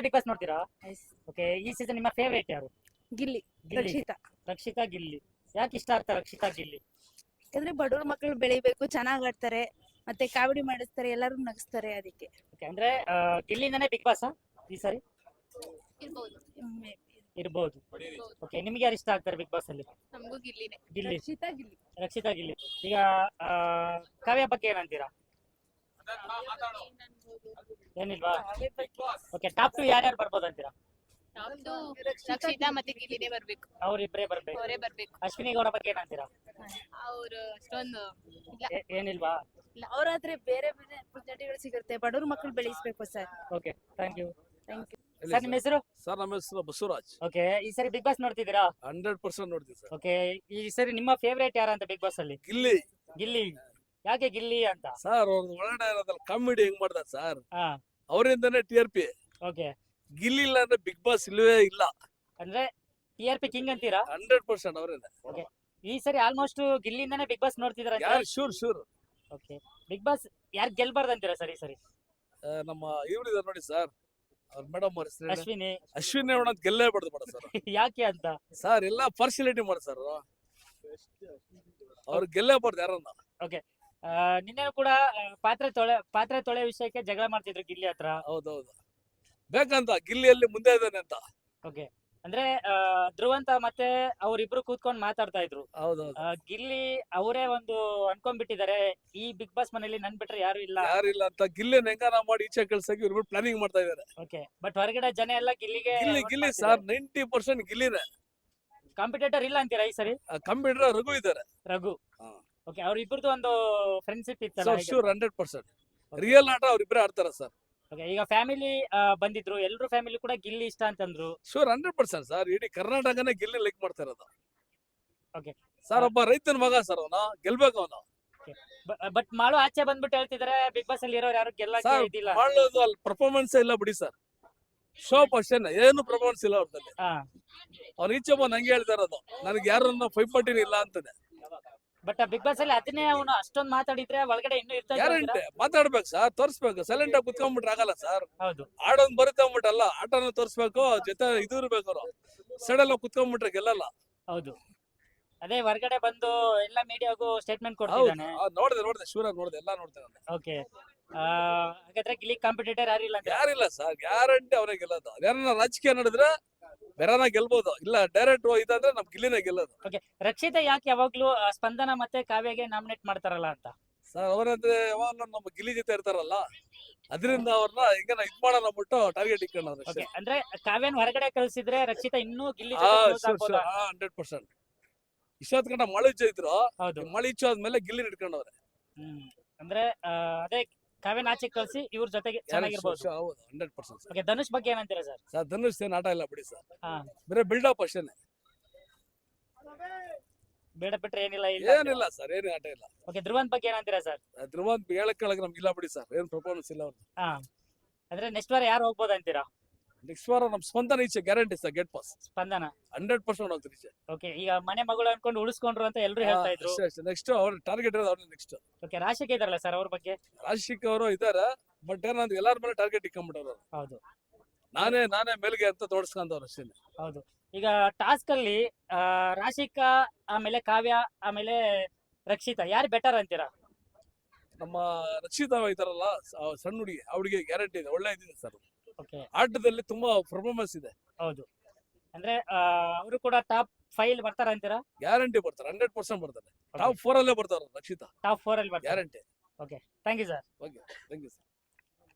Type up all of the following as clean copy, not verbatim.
Big boss ನೋಡ್ತೀರಾ? Yes. Okay, ಈ season ನಿಮ್ಮ ಫೇವರೇಟ್ ಯಾರು? ಗಿಲ್ಲಿ ಗಿಲ್ಲಿ. ರಕ್ಷಿತಾ. ರಕ್ಷಿತಾ ಗಿಲ್ಲಿ. ಯಾಕೆ ಇಷ್ಟ ಆಗ್ತಾರೆ ರಕ್ಷಿತಾ ಗಿಲ್ಲಿ? ಯಾಕಂದ್ರೆ ಬಡವ್ರ ಮಕ್ಕಳು ಬೆಳಿಬೇಕು, ಚೆನ್ನಾಗ್ ಆಡ್ತಾರೆ, ಮತ್ತೆ ಕಾಮಿಡಿ ಮಾಡಿಸ್ತಾರೆ, ಎಲ್ಲರೂ ನಗಿಸ್ತಾರೆ ಅದಕ್ಕೆ. ಓಕೆ, ಅಂದ್ರೆ ಗಿಲ್ಲಿಂದನೇ ಬಿಗ್ ಬಾಸ್ ಈ ಸರಿ ಇರ್ಬೋದು. ಓಕೆ, ನಿಮ್ಗೆ ಯಾರು ಇಷ್ಟ ಆಗ್ತಾರೆ ಬಿಗ್ ಬಾಸ್ ಅಲ್ಲಿ? ನಮಗೂ ಗಿಲ್ಲಿನೇ. ಗಿಲ್ಲಿ. ರಕ್ಷಿತಾ ಗಿಲ್ಲಿ. ರಕ್ಷಿತಾ ಗಿಲ್ಲಿ. ಈಗ ಆ, ಕಾವ್ಯ ಬಗ್ಗೆ ಏನಂತೀರಾ? ಏನಿಲ್ವಾ? ಓಕೆ, ಟಾಪ್ 2 ಯಾರ್ಯಾರು ಬರ್ಬೋದು ಅಂತೀರಾ? ನಮ್ದು ರಕ್ಷಿತಾ ಮತ್ತೆ ಗಿಲ್ಲಿನೇ ಬರ್ಬೇಕು. ಅವ್ರಿಬ್ರೇ ಬರ್ಬೇಕು. ಅವರೇ ಬರ್ಬೇಕು. ಅಶ್ವಿನಿ ಗೌಡ ಬಗ್ಗೆ ಏನಂತೀರಾ? ಅವ್ರು ಅಷ್ಟೊಂದು ಇಲ್ಲ. ಏನಿಲ್ವಾ? ಅವ್ರಾದ್ರೆ ಬೇರೆ ಬೇರೆ ಅಪರ್ಚುನಿಟಿಗಳು ಸಿಗುತ್ತೆ, ಬಡವ್ರ ಮಕ್ಕಳು ಬೆಳೆಸ್ಬೇಕು sir. Okay, thank you. Thank you. Sir, ನಿಮ್ಮ ಹೆಸರು? ಸರ್ ನಮ್ಮ ಹೆಸರು ಬಸವರಾಜ್. ಓಕೆ, ಈ ಸರಿ ಬಿಗ್ ಬಾಸ್ ನೋಡ್ತಿದ್ದೀರಾ? 100% ನೋಡ್ತೀವಿ ಸರ್. ಓಕೆ, ಈ ಸರಿ ನಿಮ್ಮ ಫೇವರೇಟ್ ಯಾರು ಅಂತ ಬಿಗ್ ಬಾಸ್ ಅಲ್ಲಿ? ಗಿಲ್ಲಿ ಗಿಲ್ಲಿ. ಯಾಕೆ ಗಿಲ್ಲಿ ಅಂತ? ಸರ್ ಅವ್ರದ್ದು ಒಳಗಡೆ ಇರೋದ್ರಲ್ಲಿ ಕಾಮಿಡಿ ಹೆಂಗ್ ಮಾಡ್ತಾರೆ ಸರ್, ಹಾ, ಅವರಿಂದನೇ TRP. ಓಕೆ. ಗಿಲ್ಲಿ ಇಲ್ಲ ಅಂದ್ರೆ ಬಿಗ್ ಬಾಸ್ ಇಲ್ಲವೇ ಇಲ್ಲ. ಅಂದ್ರೆ TRP ಕಿಂಗ್ ಅಂತೀರಾ? 100% ಅವರೇನೆ. ಈ ಸರಿ ಆಲ್ಮೋಸ್ಟ್ ಗಿಲ್ಲಿಂದಾನೇ ಬಿಗ್ ಬಾಸ್ ನೋಡ್ತಿದ್ದೀರಾ? ಯಾರು ಶೂರ್. ಓಕೆ, ಬಿಗ್ ಬಾಸ್ ಯಾರು ಗೆಲ್ಬಾರ್ದು ಅಂತೀರಾ ಸರ್ ಈ ಸರಿ? ನಮ್ಮ ಇವ್ರಿದಾರೆ ನೋಡಿ ಸರ್, ಅವ್ರ ಮೇಡಮ್ ಅವ್ರ ಹೆಸರು ಅಶ್ವಿನಿ. ಅಶ್ವಿನಿ ಅವನ ಗೆಲ್ಲೇಬಾರ್ದು ಮೇಡಮ್ ಸರ್. ಯಾಕೆ ಅಂತ? ಸರ್ ಎಲ್ಲ ಪಾರ್ಶಿಯಾಲಿಟಿ ಮಾಡಿ ಸರ್, ಅವ್ರು ಗೆಲ್ಲೇಬಾರ್ದು ಯಾರನ್ನ. ನಿನ್ನೆ ಕೂಡ ಪಾತ್ರೆ ತೊಳೆ ವಿಷಯಕ್ಕೆ ಜಗಳ ಮಾಡ್ತಿದ್ರು ಗಿಲ್ಲಿ ಹತ್ರ. ಹೌದೌದು, ಬೇಕಂತ ಗಿಲ್ಲಿಯಲ್ಲಿ ಮುಂದೆ ಇದ್ದಾನೆ ಅಂತ. ಓಕೆ, ಅಂದ್ರೆ ಧ್ರುವಂತ ಮತ್ತೆ ಅವ್ರಿಬ್ರು ಕೂತ್ಕೊಂಡು ಮಾತಾಡ್ತಾ ಇದ್ರು. ಹೌದೌದು, ಗಿಲ್ಲಿ ಅವರೇ ಒಂದು ಅನ್ಕೊಂಡ್ಬಿಟ್ಟಿದ್ದಾರೆ, ಈ ಬಿಗ್ ಬಾಸ್ ಮನೇಲಿ ನನ್ ಬಿಟ್ರೆ ಯಾರು ಇಲ್ಲ. ಯಾರಿಲ್ಲ ಅಂತ ಗಿಲ್ಲಿನ ಹೆಂಗಾರ ಮಾಡಿ ಈಚೆ ಕಳ್ಸಕ್ಕೆ ಇವ್ರು ಪ್ಲಾನಿಂಗ್ ಮಾಡ್ತಾ ಇದಾರೆ. ಓಕೆ, ಬಟ್ ಹೊರಗಡೆ ಜನ ಎಲ್ಲ ಗಿಲ್ಲಿಗೆ ಗಿಲ್ಲಿ ಸರ್ 90% ಗಿಲ್ಲಿನೇ. ಕಾಂಪಿಟೇಟರ್ ಇಲ್ಲ ಅಂತೀರಾ ಈ ಸರಿ? ಕಂಪ್ಯೂಟರ್ ರಘು ಇದ್ದಾರೆ. ರಘು. ಹಾ. ಓಕೆ, ಅವ್ರಿಬ್ರದ್ದು ಒಂದು ಫ್ರೆಂಡ್ಶಿಪ್ ಇತ್ತಲ್ಲ? ಶೂರ್ 100%. ರಿಯಲ್ ಆಟ ಅವ್ರಿಬ್ರೆ ಆಡ್ತಾರ ಸರ್. ಓಕೆ, ಈಗ ಫ್ಯಾಮಿಲಿ ಬಂದಿದ್ರು, ಎಲ್ರು ಫ್ಯಾಮಿಲಿ ಕೂಡ ಗಿಲ್ಲಿ ಇಷ್ಟ ಅಂತಂದ್ರು. ಶೂರ್ 100% ಸರ್, ಇಡೀ ಕರ್ನಾಟಕನೇ ಗಿಲ್ಲಿ ಲೈಕ್ ಮಾಡ್ತಾ ಇರೋದು. Okay. ಸರ್ ಒಬ್ಬ ರೈತನ ಮಗ ಸರ್, ಅವನ ಗೆಲ್ಬೇಕು ಅವನು. ಬಟ್ ಮಾಡು ಆಚೆ ಬಂದ್ಬಿಟ್ಟು ಹೇಳ್ತಿದಾರೆ ಬಿಗ್ ಬಾಸ್ ಅಲ್ಲಿ ಇರೋರು ಯಾರು ಗೆಲ್ಲಕ್ಕೆ ಸರ್ ಇದಿಲ್ಲ. ಮಾಡೋದು ಅಲ್ಲಿ ಪರ್ಫಾರ್ಮೆನ್ಸ್ ಇಲ್ಲ ಬಿಡಿ ಸರ್, ಶೋಪ್ ಅಷ್ಟೇನೆ, ಏನು ಪರ್ಫಾರ್ಮೆನ್ಸ್ ಇಲ್ಲ ಅವ್ರದಲ್ಲಿ. ಅವ್ನ ಈಚೆ ಬಂದು ಹಂಗೆ ಹೇಳ್ತಾ ಇರೋದು, ನನಗೆ ಯಾರನ್ನ ಫೈವ್ ಪಟ್ಟಿನ ಇಲ್ಲ ಅಂತಾನೆ. ಬಟ್ ಬಿಗ್ ಬಾಸ್ ಅಲ್ಲಿ ಅದನ್ನೇ ಅವನು ಅಷ್ಟೊಂದು ಮಾತಾಡಿದ್ರೆ ಒಳಗಡೆ ಇನ್ನೂ ಇರ್ತಾರೆ. ಗ್ಯಾರಂಟಿ ಮಾತಾಡ್ಬೇಕು ಸರ್, ತೋರ್ಸ್ಬೇಕು. ಸೈಲೆಂಟ್ ಆಗಿ ಕುತ್ಕೊಂಡ್ಬಿಟ್ರೆ ಆಗಲ್ಲ ಸರ್. ಹೌದು, ಆಡೋದ್ ಬರುತ್ತೆ ಅಂದ್ಬಿಟ್ಟಲ್ಲ, ಆಟನ ತೋರ್ಸ್ಬೇಕು, ಜೊತೆ ಇದು ಇರ್ಬೇಕು. ಅವ್ರು ಸೈಡಲ್ಲಿ ಕುತ್ಕೊಂಡ್ಬಿಟ್ರೆ ಗೆಲ್ಲಲ್ಲ. ಹೌದು, ಅದೇ ಹೊರಗಡೆ ಬಂದು ಎಲ್ಲ ಮೀಡಿಯಾಗೂ ಸ್ಟೇಟ್ಮೆಂಟ್ ಕೊಡ್ತಿದ್ದಾನೆ. ನೋಡ್ದೆ ಶೂರ ನೋಡ್ದೆ, ಎಲ್ಲ ನೋಡ್ತೇನೆ. ಓಕೆ, ಹಾಗಾದ್ರೆ ಗಿಲ್ಲಿ ಕಾಂಪಿಟೇಟರ್ ಯಾರಿಲ್ಲ ಅಂತ? ಯಾರಿಲ್ಲ ಸರ್, ಗ್ಯಾರಂಟಿ ಅವರೇ ಗೆಲ್ಲೋದು. ಯಾರನ್ನ ರಾಜಕೀಯ ನಡೆದ್ರೆ ಬೇರೆನ ಗೆಲ್ಬಹುದು, ಇಲ್ಲ ಡೈರೆಕ್ಟ್ ಇದಂದ್ರೆ ನಮ್ ಗಿಲ್ಲಿನೇ ಗೆಲ್ಲೋದು. ಓಕೆ, ರಕ್ಷಿತಾ ಯಾಕೆ ಯಾವಾಗ್ಲೂ ಸ್ಪಂದನ ಮತ್ತೆ ಕಾವ್ಯಗೆ ನಾಮಿನೇಟ್ ಮಾಡ್ತಾರಲ್ಲ ಅಂತ? ಸರ್ ಅವರಂದ್ರೆ ಯಾವಾಗ ನಮ್ಮ ಗಿಲ್ಲಿ ಜೊತೆ ಇರ್ತಾರಲ್ಲ, ಅದರಿಂದ ಅವ್ರನ್ನ ಈಗ ಇದ್ ಮಾಡೋಣ ಅಂದ್ಬಿಟ್ಟು ಟಾರ್ಗೆಟ್ ಇಟ್ಕೊಂಡ್ರೆ. ಓಕೆ, ಅಂದ್ರೆ ಕಾವ್ಯನ ಹೊರಗಡೆ ಕಳ್ಸಿದ್ರೆ ರಕ್ಷಿತಾ ಇನ್ನೂ ಗಿಲ್ಲಿ 100%. ಇಷ್ಟೊತ್ ಗಂಟ ಮಳೆ ಇದ್ರು, ಹೌದು, ಮಳೆ ಇಚ್ಚು ಆದ್ಮೇಲೆ ಗಿಲ್ಲಿ ಇಟ್ಕೊಂಡವ್ರೆ. ಅಂದ್ರೆ ಅದೇ ಕಾವ್ಯನ ಆಚೆ ಕಳ್ಸಿ ಇವ್ರ ಜೊತೆಗೆ ಚೆನ್ನಾಗಿರ್ಬೋದು. 100%. ಓಕೆ, ಧನುಷ್ ಬಗ್ಗೆ ಏನಂತೀರಾ ಸರ್? ಸರ್ ಧನುಷ್ ಏನ್ ಆಟ ಇಲ್ಲ ಬಿಡಿ ಸರ್, ಹಾ, ಬೇರೆ ಬಿಲ್ಡಪ್ ಅಷ್ಟೇನೆ, ಬೇಡ ಬಿಟ್ರೆ ಏನಿಲ್ಲ ಏನಿಲ್ಲ ಸರ್, ಏನು ಆಟ ಇಲ್ಲ. ಓಕೆ, ಧ್ರುವಂತ್ ಬಗ್ಗೆ ಏನಂತೀರಾ ಸರ್? ಧ್ರುವಂತ್ ಹೇಳಕ್ ನಮ್ಗೆ ಇಲ್ಲ ಬಿಡಿ ಸರ್, ಏನ್ ಪರ್ಫಾರ್ಮೆನ್ಸ್ ಇಲ್ಲ ಅವ್ರು. ಹಾ, ಅಂದ್ರೆ ನೆಕ್ಸ್ಟ್ ವಾರ ಯಾರು ಹೋಗ್ಬೋದು ಅಂತೀರಾ? ನೆಕ್ಸ್ಟ್ ವಾರ ನಮ್ ಸ್ಪಂದನ ಈಚೆ ಗ್ಯಾರಂಟಿ ಸರ್, ಗೆಟ್ ಪಾಸ್ ಸ್ಪಂದನ 100% ಹೋಗ್ತಾರೆ ಈಚೆ. ಓಕೆ, ಈಗ ಮನೆ ಮಗಳು ಅನ್ಕೊಂಡು ಉಳಿಸ್ಕೊಂಡ್ರು ಅಂತ ಎಲ್ರು ಹೇಳ್ತಾ ಇದ್ರು. ನೆಕ್ಸ್ಟ್ ಅವ್ರ ಟಾರ್ಗೆಟ್ ಇರೋದು ಅವ್ರ ನೆಕ್ಸ್ಟ್. ಓಕೆ, ರಾಶಿಕ್ ಇದಾರಲ್ಲ ಸರ್, ಅವ್ರ ಬಗ್ಗೆ? ರಾಶಿಕ್ ಅವರು ಇದಾರೆ, ಬಟ್ ಏನಂದ್ರೆ ಎಲ್ಲಾರ ಮೇಲೆ ಟಾರ್ಗೆಟ್ ಇಟ್ಕೊಂಡ್ಬಿಟ್ಟವ್ರು. ಹೌದು, ನಾನೇ ಮೇಲ್ಗೆ ಅಂತ ತೋರಿಸ್ಕೊಂಡವ್ರು ಅಷ್ಟೇ. ಹೌದು, ಈಗ ಟಾಸ್ಕ್ ಅಲ್ಲಿ ರಾಶಿಕ, ಆಮೇಲೆ ಕಾವ್ಯ, ಆಮೇಲೆ ರಕ್ಷಿತಾ, ಯಾರು ಬೆಟರ್ ಅಂತೀರಾ? ನಮ್ಮ ರಕ್ಷಿತಾ ಇದಾರಲ್ಲ, ಸಣ್ಣ ಹುಡುಗಿ, ಅವ್ರಿಗೆ ಗ್ಯಾರಂಟಿ ಇದೆ, ಒಳ್ಳೆ ಇದಿದೆ ಸರ್. ಓಕೆ, ಆಟದಲ್ಲಿ ತುಂಬಾ ಪರ್ಫಾರ್ಮೆನ್ಸ್ ಇದೆ. ಹೌದು, ಅಂದ್ರೆ ಅವರು ಕೂಡ ಟಾಪ್ 5 ಬರ್ತಾರ ಅಂತೀರಾ? ಗ್ಯಾರಂಟಿ ಬರ್ತಾರೆ, 100% ಬರ್ತಾರೆ. ಟಾಪ್ 4 ಅಲ್ಲೇ ಬರ್ತಾರೆ ರಕ್ಷಿತಾ, ಟಾಪ್ 4 ಅಲ್ಲಿ ಬರ್ತಾರೆ. Guarantee. Okay, thank you sir. Okay, thank you sir.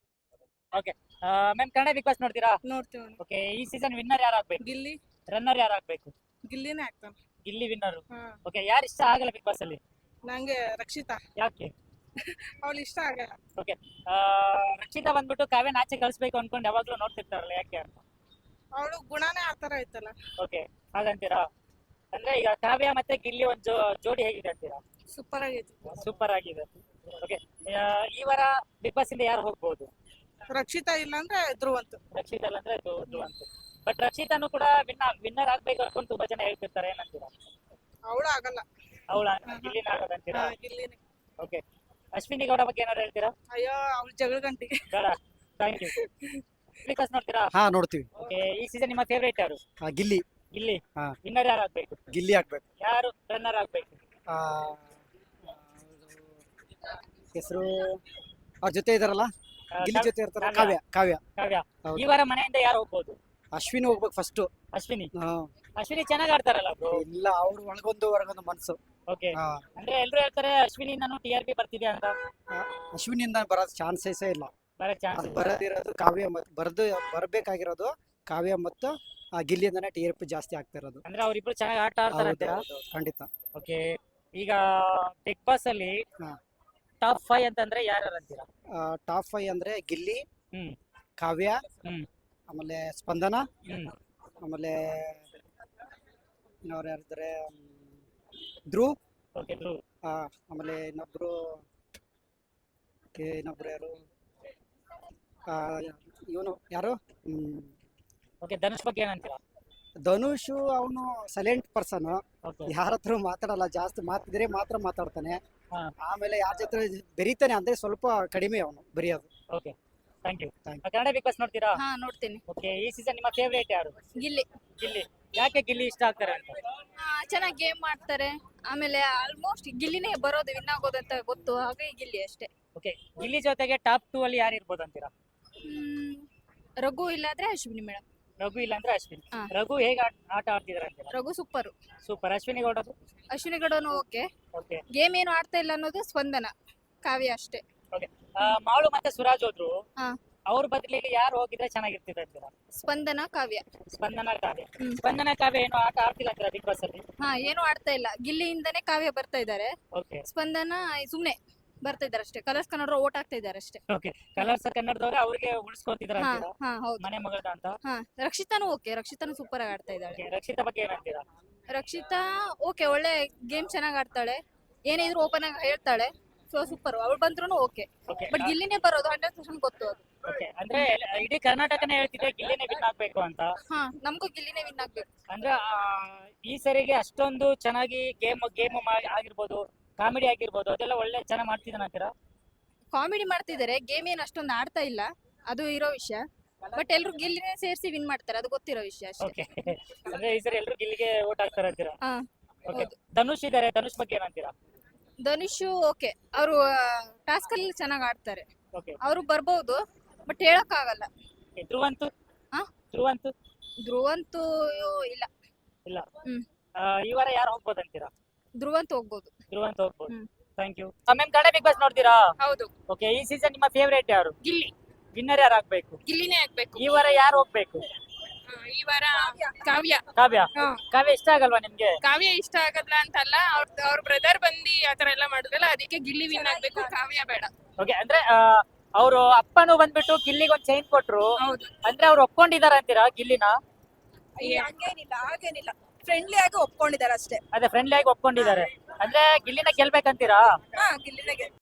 Okay, ma'am Kannada big boss ನೋಡ್ತೀರಾ? ನೋಡ್ತೀವಿ. ಓಕೆ, ಈ ಸೀಸನ್ ವಿನ್ನರ್ ಯಾರು ಆಗ್ಬೇಕು? ಗಿಲ್ಲಿ. ರನ್ನರ್ ಯಾರು ಆಗ್ಬೇಕು? ಗಿಲ್ಲಿನೇ ಆಗ್ತಾನೆ. ಗಿಲ್ಲಿ ವಿನ್ನರ್. ಹಾ. ಓಕೆ, ಯಾರು ಇಷ್ಟ ಆಗಲ್ಲ ಬಿಗ್ ಬಾಸ್ ಅಲ್ಲಿ? ನಂಗೆ ರಕ್ಷಿತಾ. ಯಾಕೆ? ಅವಳು ಇಷ್ಟ ಆಗಲ್ಲ. ಓಕೆ, ರಕ್ಷಿತಾ ಬಂದ್ಬಿಟ್ಟು ಕಾವ್ಯನ ಆಚೆ ಕಳಿಸ್ಬೇಕು ಅನ್ಕೊಂಡು ಯಾವಾಗ್ಲೂ ನೋಡ್ತಿರ್ತಾರಲ್ಲ, ಯಾಕೆ ಅಂತ? ಅವಳು ಗುಣನೇ ಆ ತರ ಐತಲ್ಲ. ಓಕೆ, ಹಾಗಂತೀರಾ? ಅಂದ್ರೆ ಈಗ ಕಾವ್ಯ ಮತ್ತೆ ಗಿಲ್ಲಿ ಒಂದು ಜೋಡಿ ಹೇಗಿದೆ ಅಂತೀರಾ? ಸೂಪರ್ ಆಗೈತಿ. ಸೂಪರ್ ಆಗಿದೆ. ಓಕೆ, ಈ ವಾರ ಬಿಗ್ ಬಾಸ್ ಇಂದ ಯಾರು ಹೋಗ್ಬೋದು? ರಕ್ಷಿತಾ ಇಲ್ಲ ಅಂದ್ರೆ ಧ್ರುವಂತ್. ರಕ್ಷಿತಾ ಅಂದ್ರೆ ಅಂತ. ಬಟ್ ರಕ್ಷಿತಾನು ಕೂಡ ವಿನ್ನರ್ ಆಗ್ಬೇಕು ಅನ್ಕೊಂಡು ತುಂಬಾ ಜನ ಹೇಳ್ತಿರ್ತಾರೆ, ಏನಂತೀರಾ? ಅವಳು ಆಗಲ್ಲ. ಅವಳ ಗಿಲ್ಲಿನ ಆಗೋದಂತೀರಾ? ಗಿಲ್ಲಿನೇ. ಓಕೆ, ಅಶ್ವಿನಿ ಗೌಡ ಬಗ್ಗೆ ಏನಾದ್ರು ಹೇಳ್ತೀರಾ? ಅಯ್ಯೋ, ಅವಳು ಜಗಳ ಗಂಟಿಗೆ. ಬೇಡ, ಥ್ಯಾಂಕ್ ಯು. ಬಿಗ್ ಬಾಸ್ ನೋಡ್ತೀರಾ? ಹಾ ನೋಡ್ತೀವಿ. ಓಕೆ, ಈ ಸೀಸನ್ ನಿಮ್ಮ ಫೇವರೇಟ್ ಯಾರು? ಗಿಲ್ಲಿ ಗಿಲ್ಲಿ. ಹಾ. ವಿನ್ನರ್ ಯಾರು ಆಗ್ಬೇಕು? ಗಿಲ್ಲಿ ಆಗ್ಬೇಕು. ಯಾರು ರನ್ನರ್ ಆಗ್ಬೇಕು? ಆ, ಹೆಸರು ಅವ್ರ ಜೊತೆ ಇದಾರಲ್ಲ, ಗಿಲ್ಲಿ ಜೊತೆ ಇರ್ತಾರ, ಕಾವ್ಯ. ಕಾವ್ಯ ಕಾವ್ಯ. ಹೌದು. ಈ ವಾರ ಮನೆಯಿಂದ ಯಾರು ಹೋಗ್ಬೋದು? ಅಶ್ವಿನಿ ಹೋಗ್ಬೇಕು ಫಸ್ಟ್. ಅಶ್ವಿನಿ. ಅಶ್ವಿನಿ ಚೆನ್ನಾಗ್ ಆಡ್ತಾರಲ್ಲ ಬ್ರೋ. ಇಲ್ಲ, ಅವ್ರು ಒಳಗೊಂದು ಹೊರಗೊಂದು ಮನ್ಸು. ಓಕೆ, ಅಂದ್ರೆ ಎಲ್ರು ಹೇಳ್ತಾರೆ ಅಶ್ವಿನಿ ನಾನು TRP ಬರ್ತಿದೆ ಅಂತ. ಅಶ್ವಿನಿಂದ ಬರೋದ್ ಚಾನ್ಸಸ್ ಇಲ್ಲ. ಬರೋ ಚಾನ್ಸ್ ಅದು ಬರದಿರೋದು ಕಾವ್ಯ ಬರ್ಬೇಕಾಗಿರೋದು ಕಾವ್ಯ ಮತ್ತು ಗಿಲ್ಲಿಯಿಂದಾನೆ TRP ಜಾಸ್ತಿ ಆಗ್ತಾ ಇರೋದು. ಅಂದ್ರೆ ಅವ್ರಿಬ್ರು ಚೆನ್ನಾಗಿ ಆಟ ಆಡ್ತಾರೆ ಹೌದು, ಅಂತೀರಾ? ಹೌದು, ಖಂಡಿತ. ಓಕೆ, ಈಗ ಬಿಗ್ ಬಾಸ್ ಅಲ್ಲಿ ಹಾ. ಟಾಪ್ 5 ಅಂತಂದ್ರೆ ಯಾರು ಅಂತೀರಾ? ಟಾಪ್ 5 ಅಂದ್ರೆ ಗಿಲ್ಲಿ, ಹ್ಮ್. ಕಾವ್ಯ, ಹ್ಮ್. ಆಮೇಲೆ ಸ್ಪಂದನ, ಹ್ಮ್. ಆಮೇಲೆ ಇನ್ನವ್ರು ಯಾರಿದ್ದಾರೆ, ಧ್ರುವ್, ಓಕೆ, ಧ್ರುವ್. ಆಮೇಲೆ ಇನ್ನೊಬ್ರು ಯಾರು, ಇವನು ಯಾರು, ಓಕೆ, ಧನುಷ್ ಬಗ್ಗೆ ಏನಂತೀರಾ? ಧನುಷು. ಅವನು ಸೈಲೆಂಟ್ ಪರ್ಸನ್, ಓಕೆ. ಯಾರ ಹತ್ರ ಮಾತಾಡಲ್ಲ, ಜಾಸ್ತಿ ಮಾತಿದ್ರೆ ಮಾತ್ರ ಮಾತಾಡ್ತಾನೆ. ಹಾ. ಆಮೇಲೆ ಯಾರ ಜೊತೆ ಬೆರೀತಾನೆ ಅಂದ್ರೆ ಸ್ವಲ್ಪ ಕಡಿಮೆ ಅವನು ಬರೆಯೋದು. Okay, thank you. Thank Kannada big boss ನೋಡ್ತೀರಾ? ಹಾ ನೋಡ್ತೀನಿ. ಓಕೆ, ಈ ಸೀಸನ್ ನಿಮ್ಮ ಫೇವರೇಟ್ ಯಾರು? ಗಿಲ್ಲಿ ಗಿಲ್ಲಿ. ಯಾಕೆ ಗಿಲ್ಲಿ ಇಷ್ಟ ಆಗ್ತಾರೆ ಅಂತ? ಚೆನ್ನಾಗಿ ಗೇಮ್ ಮಾಡ್ತಾರೆ. ಆಮೇಲೆ ಆಲ್ಮೋಸ್ಟ್ ಗಿಲ್ಲಿನೇ ಬರೋದು, ವಿನ್ ಆಗೋದು ಅಂತ ಗೊತ್ತು, ಹಾಗಾಗಿ ಗಿಲ್ಲಿ ಅಷ್ಟೇ. ಓಕೆ, ಗಿಲ್ಲಿ ಜೊತೆಗೆ ಟಾಪ್ 2 ಅಲ್ಲಿ ಯಾರು ಇರ್ಬೋದು ಅಂತೀರಾ? ರಘು ಇಲ್ಲಾದ್ರೆ ಅಶ್ವಿನಿ ಮೇಡಮ್. ರಘು ಇಲ್ಲ ಅಂದ್ರೆ ಅಶ್ವಿನಿ. ಹಾ. ರಘು ಹೇಗೆ ಆಟ ಆಡ್ತಿದಾರೆ ಅಂತೀರಾ? ರಘು ಸೂಪರ್. ಸೂಪರ್. ಅಶ್ವಿನಿ ಗೌಡರು? ಅಶ್ವಿನಿ ಗೌಡನು ಓಕೆ. ಓಕೆ. ಗೇಮ್ ಏನು ಆಡ್ತಾ ಇಲ್ಲ ಅನ್ನೋದು ಸ್ಪಂದನ, ಕಾವ್ಯ ಅಷ್ಟೇ. ಮಾಳು ಮತ್ತೆ ಸುರಾಜ್ ಹೋದ್ರು, ಹಾ. ಅವ್ರ ಬದಲಿಗೆ ಯಾರು ಹೋಗಿದ್ರೆ ಚೆನ್ನಾಗಿರ್ತಿದೆ ಅಂತೀರಾ? ಸ್ಪಂದನ, ಕಾವ್ಯ. ಸ್ಪಂದನ ಕಾವ್ಯ. ಹ್ಮ್. ಸ್ಪಂದನ ಕಾವ್ಯ ಏನು ಆಟ ಆಡ್ತಿಲ್ಲ ಅಂತೀರಾ ಬಿಗ್ ಬಾಸ್ ಅಲ್ಲಿ? ಹಾ, ಏನು ಆಡ್ತಾ ಇಲ್ಲ. ಗಿಲ್ಲಿಯಿಂದನೇ ಕಾವ್ಯ ಬರ್ತಾ ಇದ್ದಾರೆ. ಓಕೆ. ಸ್ಪಂದನ ಸುಮ್ನೆ ಬರ್ತಾ ಇದ್ದಾರೆ ಅಷ್ಟೇ. ಕಲರ್ಸ್ ಕನ್ನಡ ಓಟ್ ಆಗ್ತಾ ಇದ್ದಾರೆ ಅಷ್ಟೇ. ಓಕೆ, ಕಲರ್ಸ್ ಕನ್ನಡದವ್ರೆ ಅವ್ರಿಗೆ ಉಳಿಸ್ಕೊಂತಿದಾರ ಹಾ ಅಂತೀರಾ? ಹಾ ಹೌದು. ಮನೆ ಮಗಳದ ಅಂತ. ಹಾ, ರಕ್ಷಿತಾನು ಓಕೆ. ರಕ್ಷಿತಾನು ಸೂಪರ್ ಆಗಿ ಆಡ್ತಾ ಇದ್ದಾಳೆ. Okay, ರಕ್ಷಿತಾ ಬಗ್ಗೆ ಏನಂತೀರಾ? ರಕ್ಷಿತಾ ಓಕೆ, ಒಳ್ಳೆ ಗೇಮ್ ಚೆನ್ನಾಗಿ ಆಡ್ತಾಳೆ. ಏನಿದ್ರು ಓಪನ್ ಆಗಿ ಹೇಳ್ತಾಳೆ. So super. ಅವ್ಳು ಬಂದ್ರು ಓಕೆ. ಓಕೆ. ಬಟ್ ಗಿಲ್ಲಿನೇ ಬರೋದು 100% ಗೊತ್ತು ಅದು. ಓಕೆ, ಅಂದ್ರೆ ಇಡೀ ಕರ್ನಾಟಕನೇ ಹೇಳ್ತಿದೆ ಗಿಲ್ಲಿನೇ ವಿನ್ ಆಗ್ಬೇಕು ಅಂತ. ಹಾ, ನಮಗೂ ಗಿಲ್ಲಿನೇ ವಿನ್ ಆಗ್ಬೇಕು. ಅಂದ್ರೆ ಈ ಸರಿಗೆ ಅಷ್ಟೊಂದು ಚೆನ್ನಾಗಿ ಗೇಮ್ ಆಗಿರ್ಬೋದು, ಕಾಮಿಡಿ ಆಗಿರ್ಬೋದು, ಅದೆಲ್ಲ ಒಳ್ಳೆ ಚೆನ್ನಾಗಿ ಮಾಡ್ತಿದ್ದಾನೆ ಅಂತೀರಾ? ಕಾಮಿಡಿ ಮಾಡ್ತಿದ್ದಾರೆ, ಗೇಮ್ ಏನು ಅಷ್ಟೊಂದು ಆಡ್ತಾ ಇಲ್ಲ, ಅದು ಇರೋ ವಿಷಯ. ಬಟ್ ಎಲ್ರು ಗಿಲ್ಲಿನೇ ಸೇರಿಸಿ ವಿನ್ ಮಾಡ್ತಾರೆ, ಅದು ಗೊತ್ತಿರೋ ವಿಷಯ ಅಷ್ಟೇ. ಓಕೆ, ಅಂದ್ರೆ ಈ ಸರಿ ಎಲ್ರು ಗಿಲ್ಲಿಗೆ ಓಟ್ ಹಾಕ್ತಾರೆ ಅಂತೀರಾ? ಹಾ, ಓಕೆ. ಹೌದು. ಧನುಷ್ ಇದಾರೆ, ಧನುಷ್ ಬಗ್ಗೆ ಏನಂತೀರಾ? ಧನುಷ್ ಓಕೆ, ಅವರು ಟಾಸ್ಕ್ ಅಲ್ಲಿ ಚೆನ್ನಾಗಿ ಆಡ್ತಾರೆ. ಓಕೆ. ಅವರು ಬರ್ಬೋದು, ಬಟ್ ಹೇಳಕ್ ಆಗಲ್ಲ. ಧ್ರುವಂತು? ಹಾ? ಧ್ರುವಂತು? ಧ್ರುವಂತು ಇಲ್ಲ. ಇಲ್ಲ. ಹ್ಮ್. ಈ ವಾರ ಯಾರು ಹೋಗ್ಬೋದು ಅಂತೀರಾ? ಧ್ರುವಂತು ಹೋಗ್ಬೋದು. ಧ್ರುವಂತ ಹೋಗ್ಬೋದು. ಹ್ಮ್. Thank you. Ma'am, Kannada big boss ನೋಡ್ತೀರಾ? ಹೌದು. ಓಕೆ, ಈ ಸೀಸನ್ ನಿಮ್ಮ ಫೇವರೇಟ್ ಯಾರು? ಗಿಲ್ಲಿ. ವಿನ್ನರ್ ಯಾರು ಆಗ್ಬೇಕು? ಗಿಲ್ಲಿನೇ ಆಗ್ಬೇಕು. ಈ ವಾರ ಯಾರು ಹೋಗ್ಬೇಕು? ಈ ವಾರ ಕಾವ್ಯ. ಕಾವ್ಯ. ಹಾ. ಕಾವ್ಯ ಇಷ್ಟ ಆಗಲ್ವಾ ನಿಮ್ಗೆ? ಕಾವ್ಯ ಇಷ್ಟ ಆಗಲ್ಲ ಅಂತಲ್ಲ, ಅವ್ರ ಬ್ರದರ್ ಬಂದು ಆತರ ಎಲ್ಲ ಮಾಡಿದ್ರಲ್ಲ, ಅದಕ್ಕೆ ಗಿಲ್ಲಿ ವಿನ್ ಆಗ್ಬೇಕು, ಕಾವ್ಯ ಬೇಡ. ಓಕೆ, ಅಂದ್ರೆ ಅವರು ಅಪ್ಪನು ಬಂದ್ಬಿಟ್ಟು ಗಿಲ್ಲಿಗೆ ಒಂದು ಚೈನ್ ಕೊಟ್ರು, ಹೌದು. ಅಂದ್ರೆ ಅವ್ರು ಒಪ್ಕೊಂಡಿದಾರ ಅಂತೀರಾ ಗಿಲ್ಲಿನ? ಹಂಗೇನಿಲ್ಲ, ಹಾಗೇನಿಲ್ಲ. ಫ್ರೆಂಡ್ಲಿ ಆಗಿ ಒಪ್ಕೊಂಡಿದ್ದಾರೆ ಅಷ್ಟೇ. ಅದೇ ಫ್ರೆಂಡ್ಲಿ ಆಗಿ ಒಪ್ಕೊಂಡಿದ್ದಾರೆ. ಅಂದ್ರೆ ಗಿಲ್ಲಿನ ಗೆಲ್ಬೇಕಂತೀರಾ? ಹಾ, ಗಿಲ್ಲಿನೇ